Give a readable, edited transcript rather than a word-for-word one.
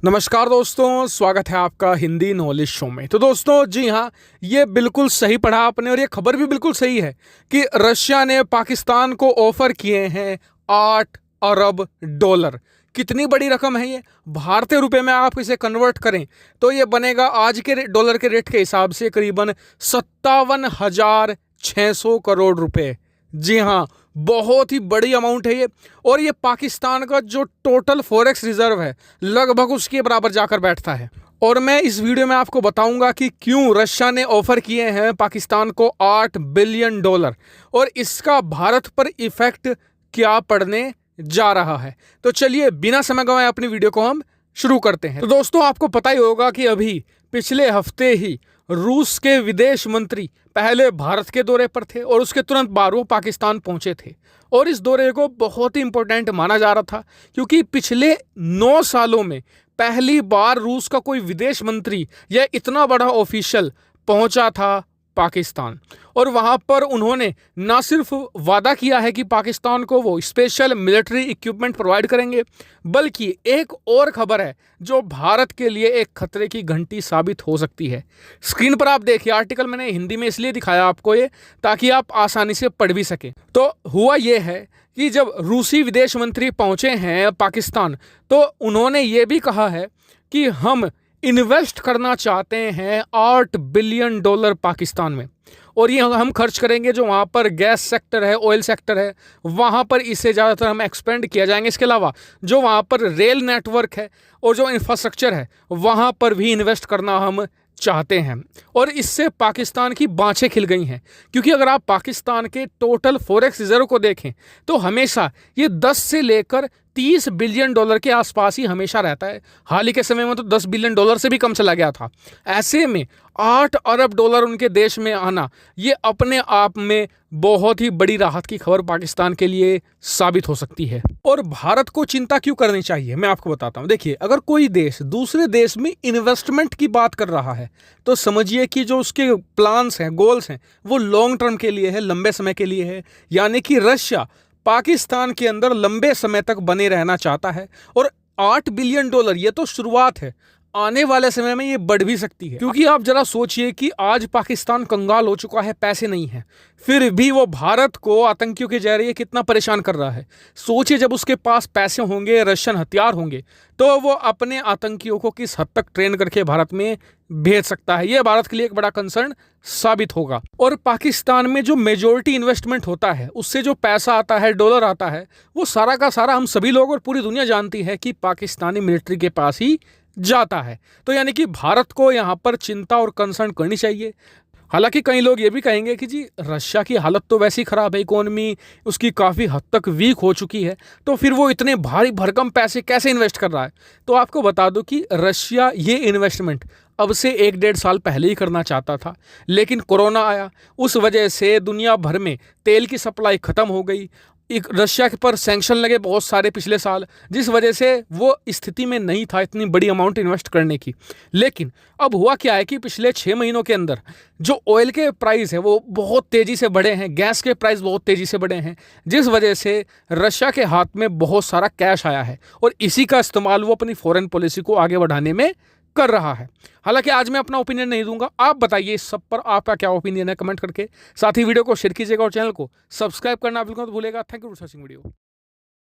नमस्कार दोस्तों, स्वागत है आपका हिंदी नॉलेज शो में। तो दोस्तों जी हाँ, ये बिल्कुल सही पढ़ा आपने और ये खबर भी बिल्कुल सही है कि रशिया ने पाकिस्तान को ऑफर किए हैं 8 अरब डॉलर। कितनी बड़ी रकम है ये? भारतीय रुपए में आप इसे कन्वर्ट करें तो ये बनेगा आज के डॉलर के रेट के हिसाब से करीबन 57,600 करोड़ रुपए। जी हाँ, बहुत ही बड़ी अमाउंट है ये। और ये पाकिस्तान का जो टोटल फॉरेक्स रिजर्व है लगभग उसके बराबर जाकर बैठता है। और मैं इस वीडियो में आपको बताऊंगा कि क्यों रशिया ने ऑफर किए हैं पाकिस्तान को 8 बिलियन डॉलर और इसका भारत पर इफेक्ट क्या पड़ने जा रहा है। तो चलिए बिना समय गंवाए अपनी वीडियो को हम शुरू करते हैं। तो दोस्तों आपको पता ही होगा कि अभी पिछले हफ्ते ही रूस के विदेश मंत्री पहले भारत के दौरे पर थे और उसके तुरंत बाद वो पाकिस्तान पहुंचे थे। और इस दौरे को बहुत ही इंपॉर्टेंट माना जा रहा था क्योंकि पिछले 9 सालों में पहली बार रूस का कोई विदेश मंत्री या इतना बड़ा ऑफिशियल पहुंचा था पाकिस्तान। और वहां पर उन्होंने ना सिर्फ वादा किया है कि पाकिस्तान को वो स्पेशल मिलिट्री इक्विपमेंट प्रोवाइड करेंगे, बल्कि एक और खबर है जो भारत के लिए एक खतरे की घंटी साबित हो सकती है। स्क्रीन पर आप देखिए, आर्टिकल मैंने हिंदी में इसलिए दिखाया आपको ये ताकि आप आसानी से पढ़ भी सकें। तो हुआ ये है कि जब रूसी विदेश मंत्री पहुंचे हैं पाकिस्तान तो उन्होंने ये भी कहा है कि हम इन्वेस्ट करना चाहते हैं 8 बिलियन डॉलर पाकिस्तान में और ये हम खर्च करेंगे। जो वहाँ पर गैस सेक्टर है, ऑयल सेक्टर है, वहाँ पर इसे ज़्यादातर हम एक्सपेंड किया जाएंगे। इसके अलावा जो वहाँ पर रेल नेटवर्क है और जो इंफ्रास्ट्रक्चर है वहाँ पर भी इन्वेस्ट करना हम चाहते हैं। और इससे पाकिस्तान की बाँछें खिल गई हैं क्योंकि अगर आप पाकिस्तान के टोटल फॉरेक्स रिजर्व को देखें तो हमेशा ये 10 से लेकर 30 बिलियन डॉलर के आसपास ही हमेशा रहता है। हाल ही के समय में तो 10 बिलियन डॉलर से भी कम चला गया था। ऐसे में 8 अरब डॉलर उनके देश में आना ये अपने आप में बहुत ही बड़ी राहत की खबर पाकिस्तान के लिए साबित हो सकती है। और भारत को चिंता क्यों करनी चाहिए मैं आपको बताता हूँ। देखिए, अगर कोई देश दूसरे देश में इन्वेस्टमेंट की बात कर रहा है तो समझिए कि जो उसके प्लान्स हैं, गोल्स हैं, वो लॉन्ग टर्म के लिए है, लंबे समय के लिए है। यानी कि रशिया पाकिस्तान के अंदर लंबे समय तक बने रहना चाहता है। और 8 बिलियन डॉलर ये तो शुरुआत है, आने वाले समय में ये बढ़ भी सकती है। क्योंकि आप जरा सोचिए कि आज पाकिस्तान कंगाल हो चुका है, पैसे नहीं है, फिर भी वो भारत को आतंकियों के जरिए कितना परेशान कर रहा है। सोचिए जब उसके पास पैसे होंगे, रशियन हथियार होंगे, तो वो अपने आतंकियों को किस हद तक ट्रेन करके भारत में भेज सकता है। यह भारत के लिए एक बड़ा कंसर्न साबित होगा। और पाकिस्तान में जो मेजॉरिटी इन्वेस्टमेंट होता है, उससे जो पैसा आता है, डॉलर आता है, वो सारा का सारा हम सभी लोग और पूरी दुनिया जानती है कि पाकिस्तानी मिलिट्री के पास ही जाता है। तो यानी कि भारत को यहाँ पर चिंता और कंसर्न करनी चाहिए। हालांकि कई लोग ये भी कहेंगे कि जी रशिया की हालत तो वैसी खराब है, इकोनॉमी उसकी काफ़ी हद तक वीक हो चुकी है, तो फिर वो इतने भारी भरकम पैसे कैसे इन्वेस्ट कर रहा है। तो आपको बता दूं कि रशिया ये इन्वेस्टमेंट अब से 1-1.5 साल पहले ही करना चाहता था, लेकिन कोरोना आया, उस वजह से दुनिया भर में तेल की सप्लाई ख़त्म हो गई। एक रशिया के पर सैंक्शन लगे बहुत सारे पिछले साल, जिस वजह से वो स्थिति में नहीं था इतनी बड़ी अमाउंट इन्वेस्ट करने की। लेकिन अब हुआ क्या है कि पिछले 6 महीनों के अंदर जो ऑयल के प्राइस है वो बहुत तेज़ी से बढ़े हैं, गैस के प्राइस बहुत तेज़ी से बढ़े हैं, जिस वजह से रशिया के हाथ में बहुत सारा कैश आया है और इसी का इस्तेमाल वो अपनी फॉरेन पॉलिसी को आगे बढ़ाने में कर रहा है। हालांकि आज मैं अपना ओपिनियन नहीं दूंगा, आप बताइए इस सब पर आपका क्या ओपिनियन है कमेंट करके। साथ ही वीडियो को शेयर कीजिएगा और चैनल को सब्सक्राइब करना बिल्कुल मत भूलिएगा। Thank you for watching video.